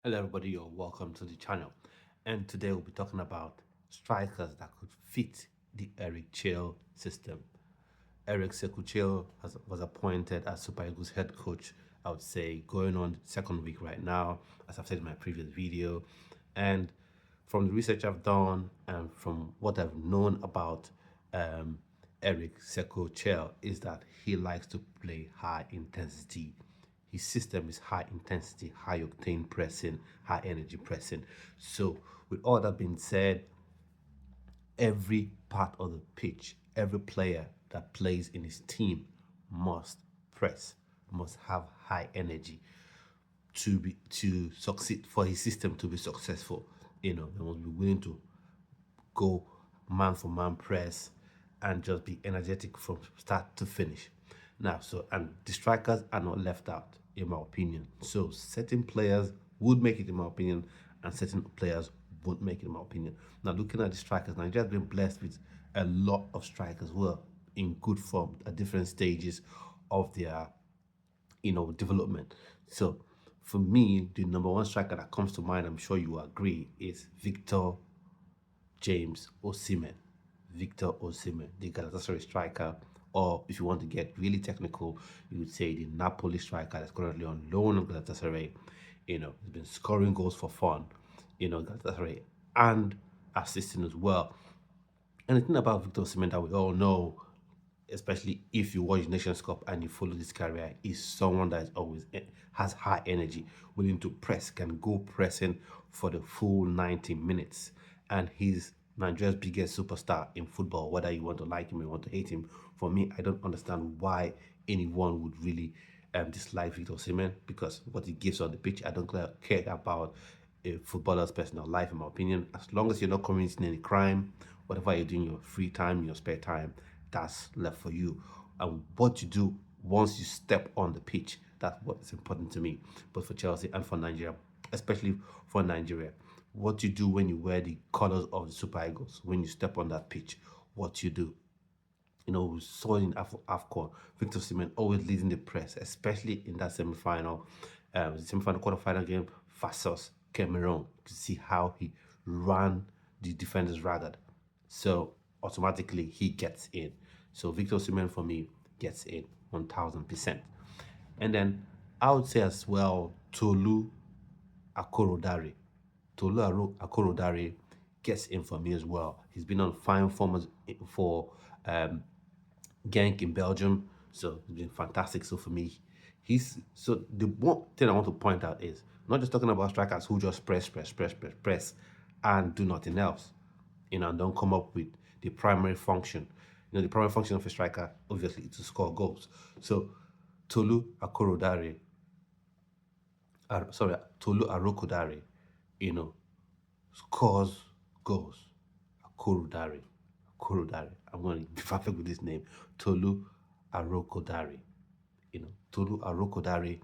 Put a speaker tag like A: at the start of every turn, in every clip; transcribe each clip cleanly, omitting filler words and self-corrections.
A: Hello, everybody, you're welcome to the channel. And today we'll be talking about strikers that could fit the Eric Chelle system. Eric Chelle was appointed as Super Eagles head coach, I would say, going on second week right now, as I've said in my previous video. And from the research I've done and from what I've known about Eric Chelle is that he likes to play high intensity. His system is high intensity, high octane pressing, high energy pressing. So, with all that being said, every part of the pitch, every player that plays in his team must press, must have high energy to succeed for his system to be successful. They must be willing to go man for man press and just be energetic from start to finish. Now, and the strikers are not left out, in my opinion. So certain players would make it, in my opinion, and certain players won't make it, in my opinion. Now, looking at the strikers, Nigeria's been blessed with a lot of strikers who are in good form at different stages of their development. So for me, the number one striker that comes to mind, I'm sure you agree, is Victor James Osimhen. Victor Osimhen, the Galatasaray striker, or if you want to get really technical, you would say the Napoli striker that's currently on loan at Galatasaray. He's been scoring goals for fun, Galatasaray, and assisting as well. And the thing about Victor Osimhen that we all know, especially if you watch Nations Cup and you follow this career, is someone that is always has high energy, willing to press, can go pressing for the full 90 minutes. And he's Nigeria's biggest superstar in football, whether you want to like him or you want to hate him. For me, I don't understand why anyone would really dislike Victor Osimhen because what he gives on the pitch, I don't care about a footballer's personal life, in my opinion. As long as you're not committing any crime, whatever you do in your free time, your spare time, that's left for you. And what you do once you step on the pitch, that's what's important to me. But for Chelsea and for Nigeria, especially for Nigeria, what you do when you wear the colors of the Super Eagles, when you step on that pitch, what you do. We saw in AFCON, Victor Osimhen always leading the press, especially in that semi-final quarter-final game versus Cameroon. To see how he ran the defenders ragged. So automatically he gets in. So Victor Osimhen for me gets in 1000%. And then I would say as well Akorodare. Akorodare gets in for me as well. He's been on fine form for Genk in Belgium, so it's been fantastic. So for me, he's so the one thing I want to point out is not just talking about strikers who just press, and do nothing else, and don't come up with the primary function. The primary function of a striker obviously is to score goals. So Tolu Akorodare Tolu Arokodare, scores goals. Akorodare. Akorodare. I'm going to be perfect with this name. Tolu Arokodare. Tolu Arokodare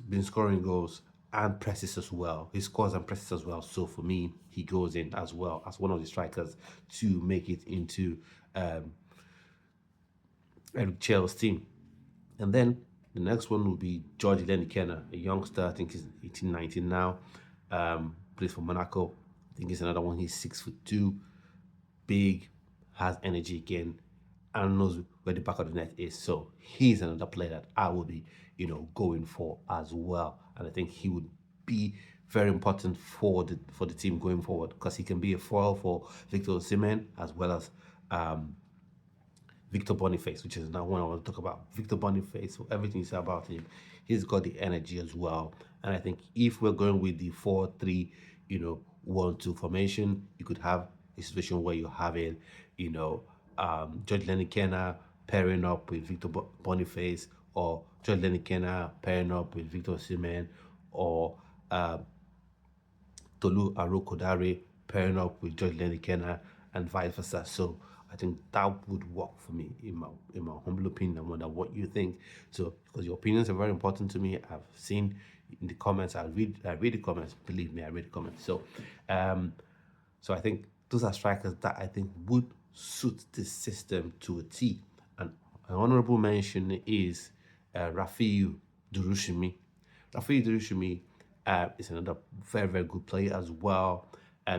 A: been scoring goals and presses as well. He scores and presses as well. So for me, he goes in as well as one of the strikers to make it into Eric Chelle's team. And then the next one will be George Lenna, a youngster. I think he's 18, 19 now. Plays for Monaco. I think he's another one. He's 6'2", big, has energy again, and knows where the back of the net is. So he's another player that I will be, going for as well. And I think he would be very important for the team going forward because he can be a foil for Victor Osimhen as well as Victor Boniface, which is now one I want to talk about. Victor Boniface, for everything you say about him, he's got the energy as well. And I think if we're going with the 4-3, 1-2 formation, you could have a situation where you're having, George Lenny pairing up with Victor Boniface, or George Lenny pairing up with Victor Osimhen, or Tolu Arokodare pairing up with George Lenny and vice versa. So I think that would work for me in my humble opinion. I wonder what you think. So because your opinions are very important to me, I've seen in the comments. I read the comments. Believe me, I read the comments. So I think those are strikers that I think would suit this system to a T. And an honorable mention is Rafiu Durushimi. Rafiu Durushimi Is another very, very good player as well.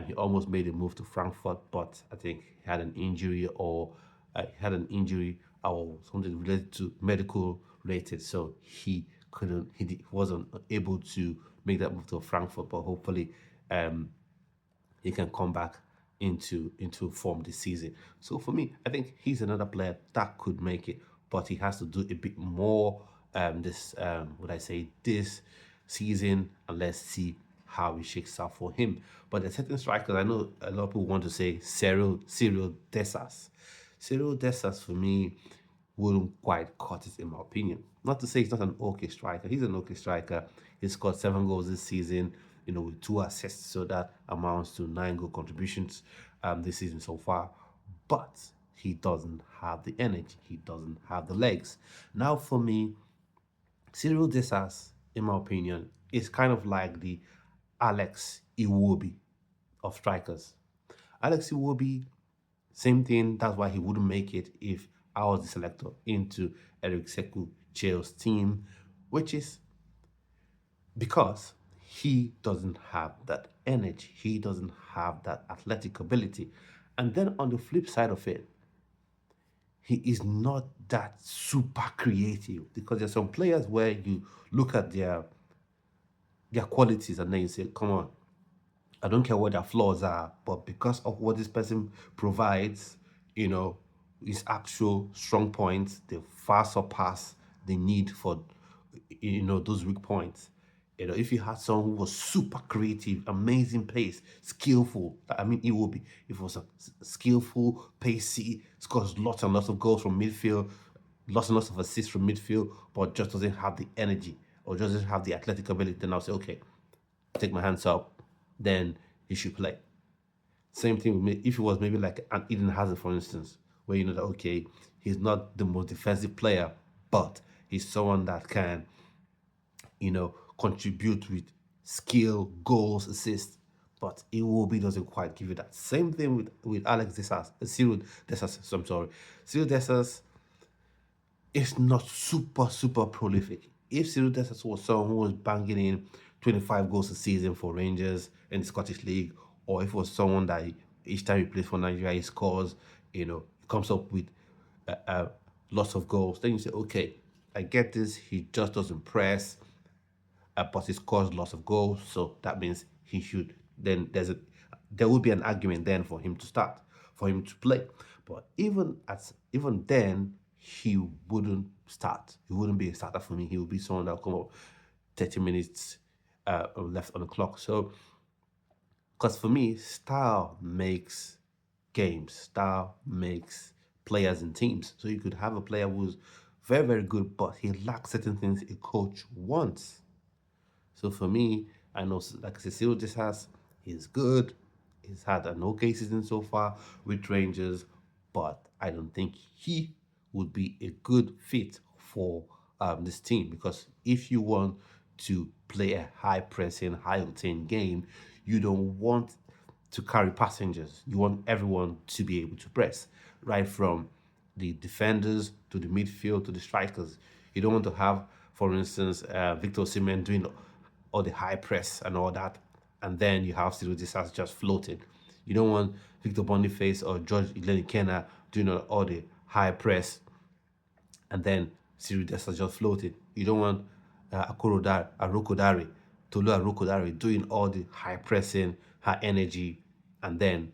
A: He almost made a move to Frankfurt, but I think he had an injury or something related to medical related. So he wasn't able to make that move to Frankfurt, but hopefully um, he can come back into form this season. So for me, I think he's another player that could make it, but he has to do a bit more this would I say this season, and let's see how it shakes out for him. But the certain strikers, I know a lot of people want to say Cyril Dessas. Cyril Dessas for me wouldn't quite cut it in my opinion. Not to say he's not an okay striker. He's an okay striker. He scored 7 goals this season, with 2 assists. So that amounts to 9 goal contributions this season so far. But he doesn't have the energy. He doesn't have the legs. Now for me, Cyril Dessas, in my opinion, is kind of like the Alex Iwobi of strikers. Alex Iwobi, same thing. That's why he wouldn't make it if I was the selector into Eric Sekou Chelse's team, which is because he doesn't have that energy. He doesn't have that athletic ability. And then on the flip side of it, he is not that super creative because there's some players where you look at their qualities and then you say, come on, I don't care what their flaws are, but because of what this person provides, you know, his actual strong points, they far surpass the need for, those weak points. If you had someone who was super creative, amazing pace, skillful, I mean, it would be, if it was a skillful, pacey, scores lots and lots of goals from midfield, lots and lots of assists from midfield, but just doesn't have the energy or just doesn't have the athletic ability, then I'll say, okay, take my hands up, then he should play. Same thing with me. If it was maybe like an Eden Hazard, for instance, where you know that okay, he's not the most defensive player, but he's someone that can, contribute with skill, goals, assists. But Iwobi doesn't quite give you that. Same thing with Alex Desas, Cyril Desas. I'm sorry, Cyril Desas is not super, super prolific. If Cyril Dessers was someone who was banging in 25 goals a season for Rangers in the Scottish League, or if it was someone that each time he plays for Nigeria, he scores, he comes up with lots of goals, then you say, okay, I get this. He just doesn't press, but he scores lots of goals. So that means he should, then there will be an argument then for him to start, for him to play. But even then, he wouldn't start. He wouldn't be a starter for me. He would be someone that will come up 30 minutes left on the clock. So, because for me, style makes games. Style makes players and teams. So you could have a player who's very, very good, but he lacks certain things a coach wants. So for me, I know, like Cecil just has, he's good. He's had an okay season so far with Rangers, but I don't think he would be a good fit for this team because if you want to play a high pressing, high octane game, you don't want to carry passengers. You want everyone to be able to press, right from the defenders to the midfield to the strikers. You don't want to have, for instance, Victor Osimhen doing all the high press and all that, and then you have Cyril Desas just floating. You don't want Victor Boniface or George Ilenikena doing all the high press and then Cyril Desas just floating. You don't want Arokodare, Tolu Arokodare doing all the high pressing, high energy, and then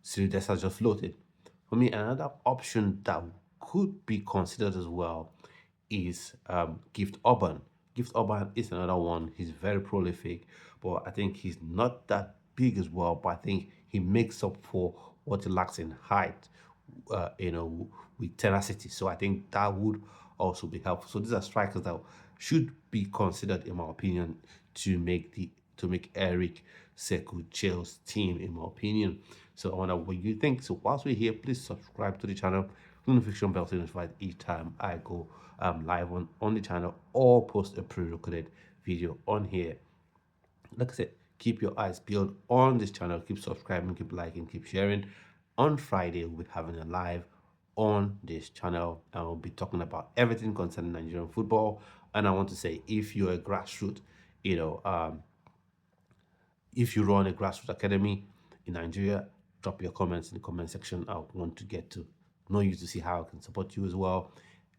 A: Cyril Desas just floated. For me, another option that could be considered as well is Gift Urban. Gift Urban is another one. He's very prolific, but I think he's not that big as well. But I think he makes up for what he lacks in height, with tenacity. So I think that would also be helpful. So these are strikers that should be considered, in my opinion, to make Eric Sekou Chelse's team, in my opinion. So I wonder what you think. So whilst we're here, please subscribe to the channel, notification bell to notified each time I go live on the channel or post a pre-recorded video on here. Like I said, keep your eyes peeled on this channel. Keep subscribing, keep liking, keep sharing. On Friday, we'll be having a live on this channel and we'll be talking about everything concerning Nigerian football. And I want to say, if you're a grassroots you know, if you run a grassroots academy in Nigeria, drop your comments in the comment section. I want to get to know you to see how I can support you as well.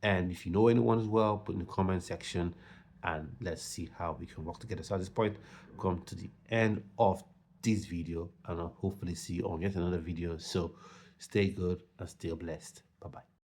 A: And if you know anyone as well, put in the comment section and let's see how we can work together. So at this point, come to the end of this video and I'll hopefully see you on yet another video. So stay good and stay blessed. Bye bye.